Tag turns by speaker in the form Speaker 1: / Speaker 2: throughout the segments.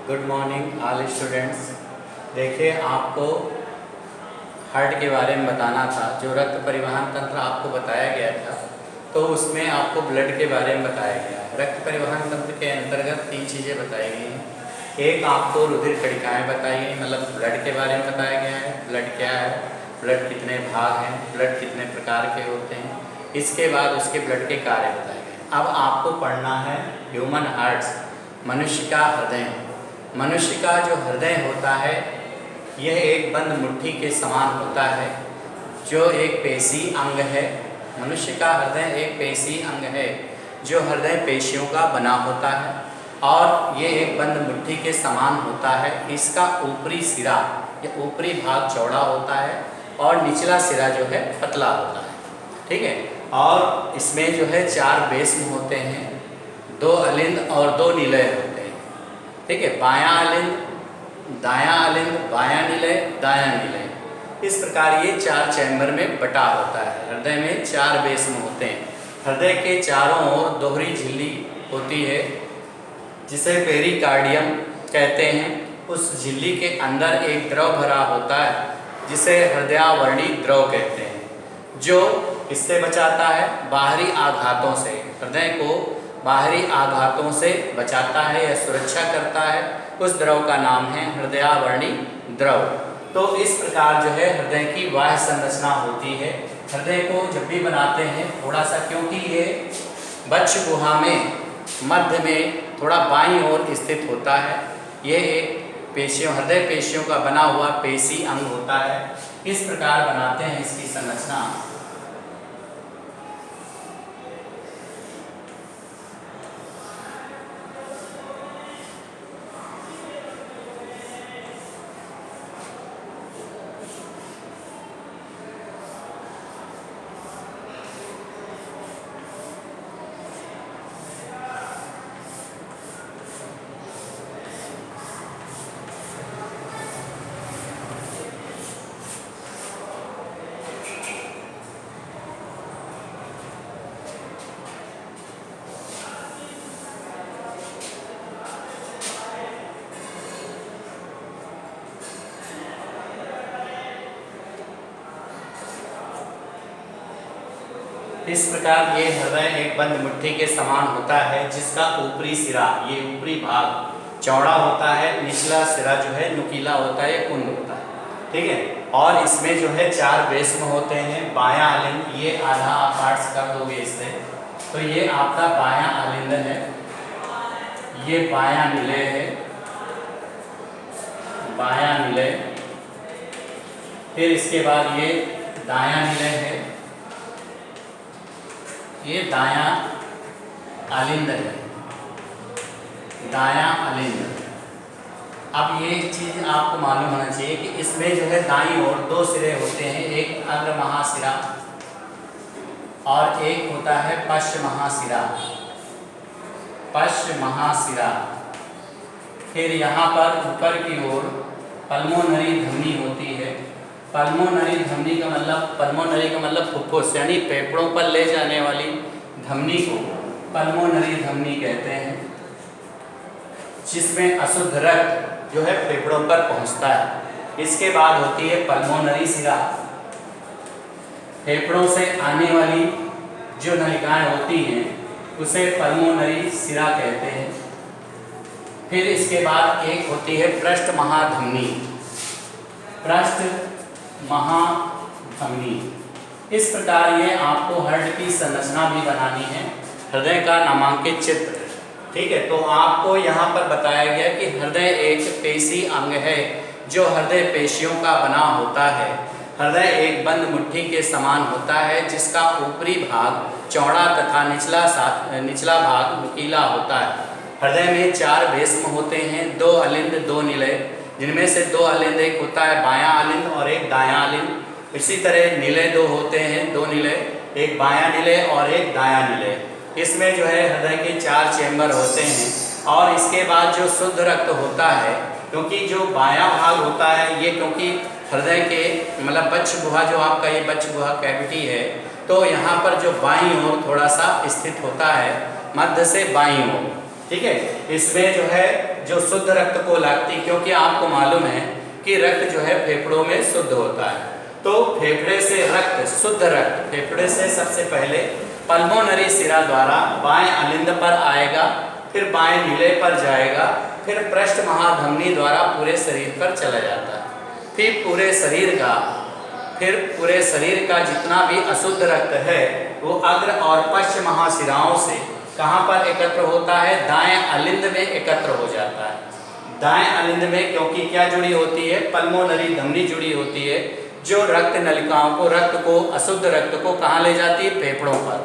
Speaker 1: Good morning all students. देखिए, आपको heart के बारे में बताना था। जो रक्त परिवहन तंत्र आपको बताया गया था, तो उसमें आपको ब्लड के बारे में बताया गया है। रक्त परिवहन तंत्र के अंतर्गत 3 चीज़ें बताई गई हैं। एक, आपको रुधिर कणिकाएँ बताई गई, मतलब ब्लड के बारे में बताया गया है। ब्लड क्या है, ब्लड कितने भाग हैं, ब्लड कितने प्रकार के होते हैं। इसके बाद उसके ब्लड के कार्य बताए गए। अब आपको पढ़ना है ह्यूमन हार्ट्स, मनुष्य का हृदय। मनुष्य का जो हृदय होता है, यह एक बंद मुट्ठी के समान होता है, जो एक पेशी अंग है। मनुष्य का हृदय एक पेशी अंग है, जो हृदय पेशियों का बना होता है, और ये एक बंद मुट्ठी के समान होता है। इसका ऊपरी सिरा या ऊपरी भाग चौड़ा होता है, और निचला सिरा जो है पतला होता है। ठीक है। और इसमें जो है 4 बेस्म होते हैं, 2 अलिंद और 2 निलय होते हैं। ठीक है। बायां अलिंद, दायां अलिंद, बायां निलय, दायां निलय, इस प्रकार ये 4 चैम्बर में बटा होता है। हृदय में 4 बेस्म होते हैं। हृदय के चारों ओर दोहरी झिल्ली होती है, जिसे पेरिकार्डियम कहते हैं। उस झिल्ली के अंदर एक द्रव भरा होता है, जिसे हृदयावर्णी द्रव कहते हैं, जो किससे बचाता है? बाहरी आघातों से। हृदय को बाहरी आघातों से बचाता है या सुरक्षा करता है। उस द्रव का नाम है हृदयावर्णी द्रव। तो इस प्रकार जो है हृदय की बाह्य संरचना होती है। हृदय को जब भी बनाते हैं थोड़ा सा, क्योंकि ये बच्च गुहा में मध्य में थोड़ा बाईं ओर स्थित होता है। ये एक पेशियों, हृदय पेशियों का बना हुआ पेशी अंग होता है। इस प्रकार बनाते हैं इसकी संरचना। इस प्रकार ये हृदय एक बंद मुट्ठी के समान होता है, जिसका ऊपरी सिरा, ये ऊपरी भाग चौड़ा होता है, निचला सिरा जो है नुकीला होता है, कुंद होता है। ठीक है। और इसमें जो है 4 बेस्म होते हैं। बायां अलिंद, ये आधा आप पार्ट्स कर दोगे इससे, तो ये आपका बायां अलिंद है, ये बायां निलय है, बायां निलय। फिर इसके बाद ये दायां निलय है, ये दायां अलिंद है, दायां अलिंद। अब ये चीज़ आपको मालूम होना चाहिए कि इसमें जो है दाईं ओर 2 सिरे होते हैं, एक अग्र महासिरा और एक होता है पश्च महासिरा। पश्च महासिरा। फिर यहाँ पर ऊपर की ओर पल्मोनरी धमनी होती है। पल्मोनरी धमनी का मतलब, पल्मोनरी का मतलब फुफ्फुस, यानी फेफड़ों पर ले जाने वाली धमनी को पल्मोनरी धमनी कहते हैं, जिसमें अशुद्ध रक्त जो है फेफड़ों पर पहुंचता है। इसके बाद होती है पल्मोनरी सिरा। फेफड़ों से आने वाली जो नलिकाएं होती हैं, उसे पल्मोनरी सिरा कहते हैं। फिर इसके बाद एक होती है पृष्ठ महाधमनी। पृष्ठ महाधमनी। इस प्रकार ये आपको हार्ट की संरचना भी बनानी है, हृदय का नामांकित चित्र। ठीक है। तो आपको यहाँ पर बताया गया कि हृदय एक पेशी अंग है, जो हृदय पेशियों का बना होता है। हृदय एक बंद मुट्ठी के समान होता है, जिसका ऊपरी भाग चौड़ा तथा निचला भाग नुकीला होता है। हृदय में 4 बेस्म होते हैं, 2 अलिंद, 2 निलय, जिनमें से 2 अलिंद, एक होता है बायां अलिंद और एक दायां अलिंद। इसी तरह निलय 2 होते हैं, 2 निलय, एक बायां निलय और एक दायां निलय। इसमें जो है हृदय के 4 चैम्बर होते हैं। और इसके बाद जो शुद्ध रक्त होता है, क्योंकि जो बायां भाग होता है, ये क्योंकि हृदय के मतलब बच्च गुहा, जो आपका ये बच्च गुहा कैविटी है, तो यहाँ पर जो बाईं ओर थोड़ा सा स्थित होता है, मध्य से बाईं ओर। ठीक है। इसमें जो है जो शुद्ध रक्त को लाती, क्योंकि आपको मालूम है कि रक्त जो है फेफड़ों में शुद्ध होता है। तो फेफड़े से रक्त, शुद्ध रक्त फेफड़े से सबसे पहले पल्मोनरी सिरा द्वारा बाएं अलिंद पर आएगा, फिर बाएं नीले पर जाएगा, फिर पृष्ठ महाधमनी द्वारा पूरे शरीर पर चला जाता है। फिर पूरे शरीर का जितना भी अशुद्ध रक्त है वो अग्र और पश्च महाशिराओं से कहाँ पर एकत्र होता है? दाएं अलिंद में एकत्र हो जाता है। दाएं अलिंद में क्योंकि क्या जुड़ी होती है? पल्मोनरी धमनी जुड़ी होती है, जो रक्त नलिकाओं को, रक्त को, अशुद्ध रक्त को कहाँ ले जाती है? फेफड़ों पर।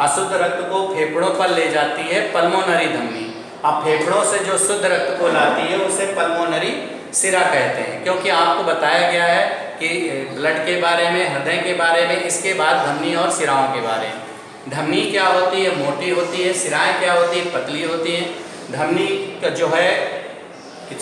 Speaker 1: अशुद्ध रक्त को फेफड़ों पर ले जाती है पल्मोनरी धमनी। अब फेफड़ों से जो शुद्ध रक्त को लाती है उसे पल्मोनरी सिरा कहते हैं, क्योंकि आपको बताया गया है कि ब्लड के बारे में, हृदय के बारे में, इसके बाद धमनी और सिराओं के बारे में। धमनी क्या होती है? मोटी होती है। सिराएं क्या होती है? पतली होती है। धमनी का जो है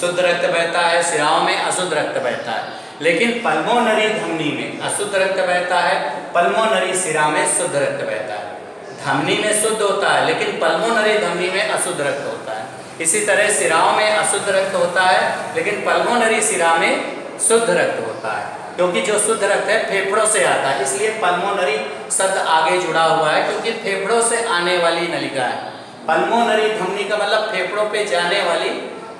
Speaker 1: शुद्ध रक्त बहता है, सिराओं में अशुद्ध रक्त बहता है। लेकिन पल्मोनरी धमनी में अशुद्ध रक्त बहता है, पल्मोनरी सिरा में शुद्ध रक्त बहता है। धमनी में शुद्ध होता है लेकिन पल्मोनरी धमनी में अशुद्ध रक्त होता है। इसी तरह सिराओं में अशुद्ध रक्त होता है लेकिन पल्मोनरी सिरा में शुद्ध रक्त होता है, क्योंकि जो शुद्ध रक्त है फेफड़ों से आता है, इसलिए पल्मोनरी शब्द आगे जुड़ा हुआ है, क्योंकि फेफड़ों से आने वाली नलिका है। पल्मोनरी धमनी का मतलब फेफड़ों पे जाने वाली,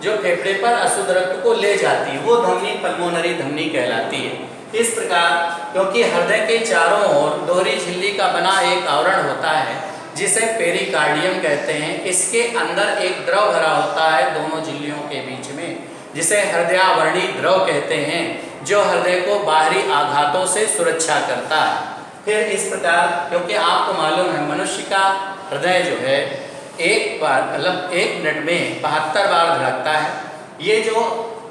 Speaker 1: जो फेफड़े पर अशुद्ध रक्त को ले जाती है, वो धमनी पल्मोनरी धमनी कहलाती है। इस प्रकार क्योंकि हृदय के चारों ओर दोहरी झिल्ली का बना एक आवरण होता है जिसे पेरिकार्डियम कहते हैं, इसके अंदर एक द्रव भरा होता है दोनों झिल्लियों के बीच में, जिसे हृदयावरणी द्रव कहते हैं, जो हृदय को बाहरी आघातों से सुरक्षा करता है। फिर इस प्रकार, क्योंकि आपको मालूम है मनुष्य का हृदय जो है एक बार मतलब 1 मिनट में 72 बार धड़कता है। ये जो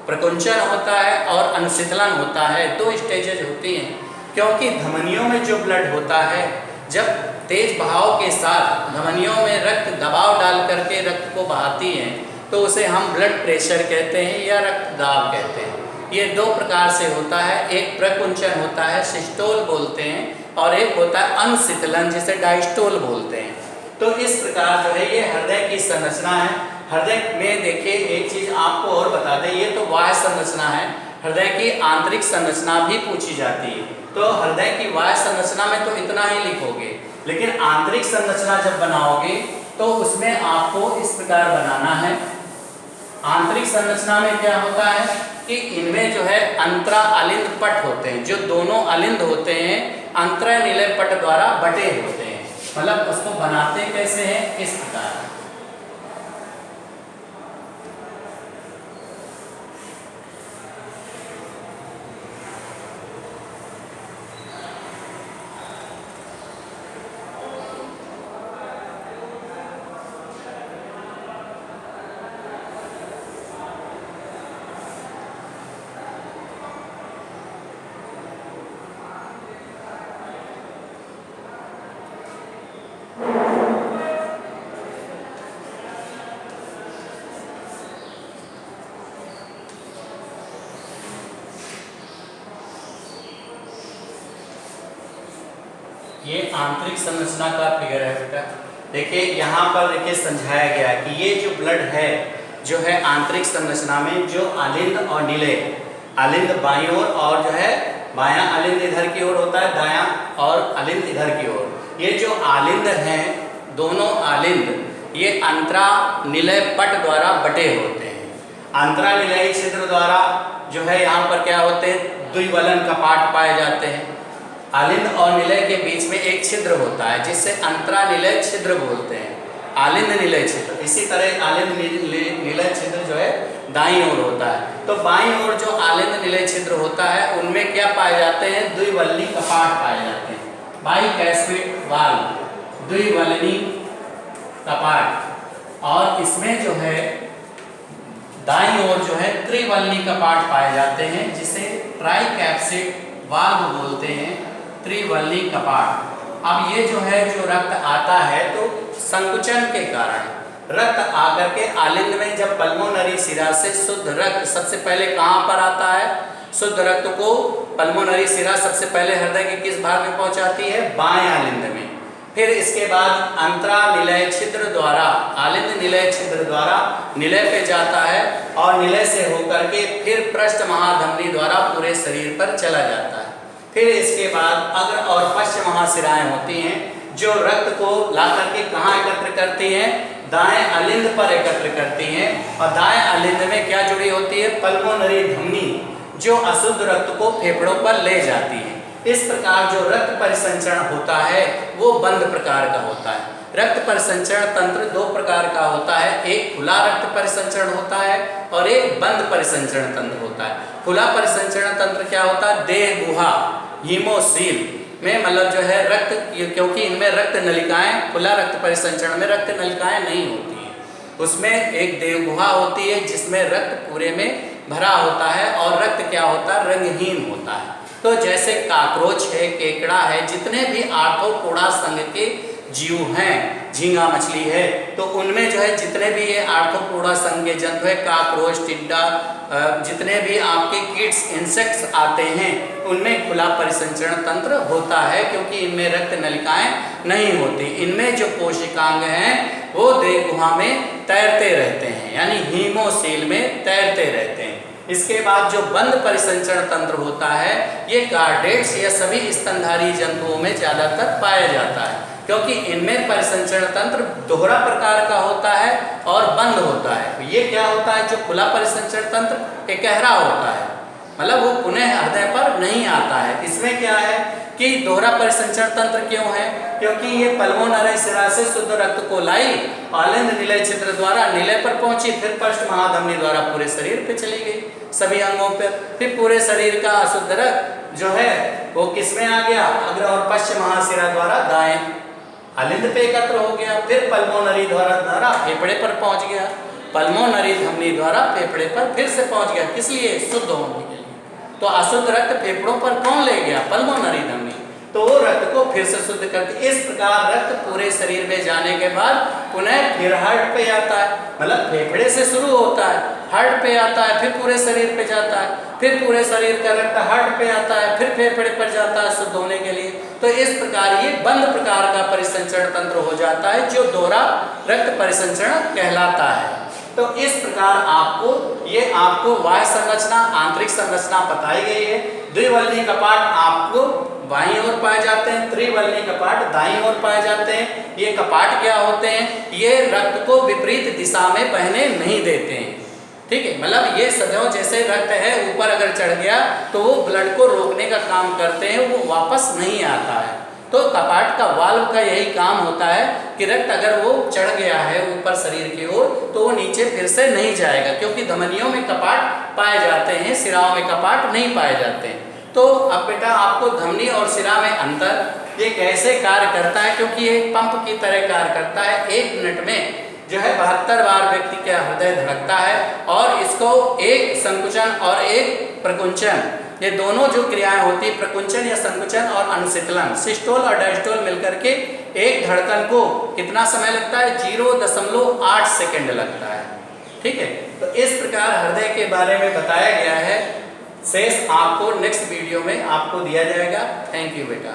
Speaker 1: प्रकुंचन होता है और अनुशीतलन होता है, 2 स्टेजेज होती हैं, क्योंकि धमनियों में जो ब्लड होता है, जब तेज बहाव के साथ धमनियों में रक्त दबाव डाल करके रक्त को बहाती हैं, तो उसे हम ब्लड प्रेशर कहते हैं या रक्त दाब कहते हैं। ये 2 प्रकार से होता है, एक प्रकुंचन होता है, सिस्टोल बोलते हैं, और एक होता है अनुशीतलन, जिसे डायस्टोल बोलते हैं। तो इस प्रकार जो है ये हृदय की संरचना है। हृदय में देखिए एक चीज आपको और बता दें, ये तो बाह्य संरचना है, हृदय की आंतरिक संरचना भी पूछी जाती है। तो हृदय की बाह्य संरचना में तो इतना ही लिखोगे, लेकिन आंतरिक संरचना जब बनाओगे तो उसमें आपको इस प्रकार बनाना है। आंतरिक संरचना में क्या होता है कि इनमें जो है अंतरा अलिंद पट होते हैं, जो दोनों अलिंद होते हैं अंतरा निलय पट द्वारा बटे होते हैं। मतलब उसको बनाते कैसे हैं? इस प्रकार। ये आंतरिक संरचना का फिगर है बेटा। देखिए यहाँ पर देखिए समझाया गया कि ये जो ब्लड है जो है आंतरिक संरचना में जो अलिंद और निलय, अलिंद बाईं ओर और जो है बायां अलिंद इधर की ओर होता है, दायां और अलिंद इधर की ओर। ये जो अलिंद हैं दोनों अलिंद ये अंतरा निलय पट द्वारा बटे होते हैं। अंतरा निलय छिद्र द्वारा जो है यहाँ पर क्या होते हैं? द्विवलन कपाट पाए जाते हैं। अलिंद और निलय के बीच में एक छिद्र होता है जिससे अंतरा निलय छिद्र बोलते हैं, आलिंद निलय छिद्र। इसी तरह आलिंद निलय छिद्र जो है दाईं ओर होता है। तो बाईं ओर जो आलिंद निलय छिद्र होता है उनमें क्या पाए जाते हैं? द्विवल्ली कपाट पाए जाते हैं। बाइकैस्पिड वाल्व, द्विवल्ली कपाट। और इसमें जो है दाईं ओर जो है त्रिवल्ली कपाट पाए जाते हैं, जिसे ट्राइकैप्सिड वाल्व बोलते हैं, त्रिवल्ली कपाट। अब ये जो है जो रक्त आता है तो संकुचन के कारण रक्त आकर के आलिंद में, जब पल्मोनरी सिरा से शुद्ध रक्त सबसे पहले कहाँ पर आता है? शुद्ध रक्त को पल्मोनरी सिरा सबसे पहले हृदय के किस भाग में पहुंचाती है? बाएं आलिंद में। फिर इसके बाद अंतरा निलय छिद्र द्वारा, आलिंद निलय छिद्र द्वारा निलय पे जाता है और निलय से होकर के फिर पृष्ठ महाधमनी द्वारा पूरे शरीर पर चला जाता है। फिर इसके बाद अग्र और पश्च महाशिराएं होती हैं जो रक्त को ला करके कहाँ एकत्र करती हैं, दाएं अलिंद पर एकत्र करती हैं। और दाएं अलिंद में क्या जुड़ी होती है, पल्मोनरी धमनी, जो अशुद्ध रक्त को फेफड़ों पर ले जाती है। इस प्रकार जो रक्त परिसंचरण होता है वो बंद प्रकार का होता है। रक्त परिसंचरण तंत्र दो प्रकार का होता है, एक खुला रक्त परिसंचरण होता है और एक बंद परिसंचरण तंत्र होता है। खुला परिसंचरण तंत्र क्या होता है, देह गुहा हीमोसील में मतलब जो है रक्त, क्योंकि इनमें रक्त नलिकाएं, खुला रक्त परिसंचरण में रक्त नलिकाएं नहीं होती है, उसमें एक देह गुहा होती है जिसमें रक्त पूरे में भरा होता है और रक्त क्या होता है, रंगहीन होता है। तो जैसे काकरोच है, केकड़ा है, जितने भी आर्थ्रोपोडा संघ के जीव हैं, झींगा मछली है, तो उनमें जो है जितने भी ये आर्थ्रोपोडा संघ के जंतु है, काकरोच, टिड्डा, जितने भी आपके कीट्स, इंसेक्ट्स आते हैं, उनमें खुला परिसंचरण तंत्र होता है क्योंकि इनमें रक्त नलिकाएं नहीं होती। इनमें जो कोशिकांग हैं वो देह गुहा में तैरते रहते हैं, यानी हीमोसील में तैरते रहते हैं। इसके बाद जो बंद परिसंचरण तंत्र होता है ये कार्डेट्स या सभी स्तनधारी जंतुओं में ज़्यादातर पाया जाता है क्योंकि इनमें परिसंचरण तंत्र दोहरा प्रकार का होता है और बंद होता है। ये क्या होता है, जो खुला परिसंचरण तंत्र एकहरा होता है, मतलब वो पुनः हृदय पर नहीं आता है। इसमें क्या है कि दोहरा परिसंचरण तंत्र क्यों है, क्योंकि ये पल्मोनरी शिरा से शुद्ध रक्त को लाई, आलिंद निलय छिद्र द्वारा निलय पर पहुंची, फिर पृष्ठ महाधमनी द्वारा पूरे शरीर पे चली गई, सभी अंगों पर, फिर पूरे शरीर का अशुद्ध रक्त जो है वो किसमें आ गया, अग्र और पश्च महाशिरा द्वारा दाएं अलिंद पे एकत्र हो गया, फिर पल्मोनरी द्वारा फेफड़े पर पहुंच गया, पल्मोनरी धमनी द्वारा फेफड़े पर फिर से पहुंच गया, किस लिए, शुद्ध होने के लिए। तो अशुद्ध रक्त फेफड़ों पर कौन ले गया, पल्मोनरी धमनी, तो वो रक्त को फिर से शुद्ध करती। इस प्रकार रक्त पूरे शरीर में जाने के बाद पुनः फिर हार्ट पे आता है, मतलब फेफड़े से शुरू होता है, हार्ट पे आता है, फिर पूरे शरीर पे जाता है, फिर पूरे शरीर का रक्त हार्ट पे आता है, फिर फेफड़े पर जाता है शुद्ध होने के लिए। तो इस प्रकार ये बंद प्रकार का परिसंचरण तंत्र हो जाता है जो दोहरा रक्त परिसंचरण कहलाता है। तो इस प्रकार आपको बाह्य संरचना, आंतरिक संरचना बताई गई है। द्विवल्ली कपाट आपको बाईं ओर पाए जाते हैं, त्रिवल्ली कपाट दाईं ओर पाए जाते हैं। ये कपाट क्या होते हैं, ये रक्त को विपरीत दिशा में बहने नहीं देते हैं, ठीक है, मतलब ये सदैव जैसे रक्त है ऊपर अगर चढ़ गया तो वो ब्लड को रोकने का काम करते हैं, वो वापस नहीं आता है। तो कपाट का वाल्व का यही काम होता है कि रक्त अगर वो चढ़ गया है ऊपर शरीर की ओर तो वो नीचे फिर से नहीं जाएगा, क्योंकि धमनियों में कपाट पाए जाते हैं, सिराओं में कपाट नहीं पाए जाते हैं। तो अब बेटा आपको धमनी और सिरा में अंतर ये कैसे कार्य करता है, क्योंकि ये पंप की तरह कार्य करता है। 1 मिनट में जो है 72 बार व्यक्ति का हृदय धड़कता है और इसको एक संकुचन और एक प्रकुंचन, ये दोनों जो क्रियाएं होती है, प्रकुंचन या संकुचन और अनुशीतलन, सिस्टोल और डायस्टोल मिलकर के एक धड़कन को कितना समय लगता है, 0.8 सेकेंड लगता है, ठीक है। तो इस प्रकार हृदय के बारे में बताया गया है। शेष आपको नेक्स्ट वीडियो में आपको दिया जाएगा। थैंक यू बेटा।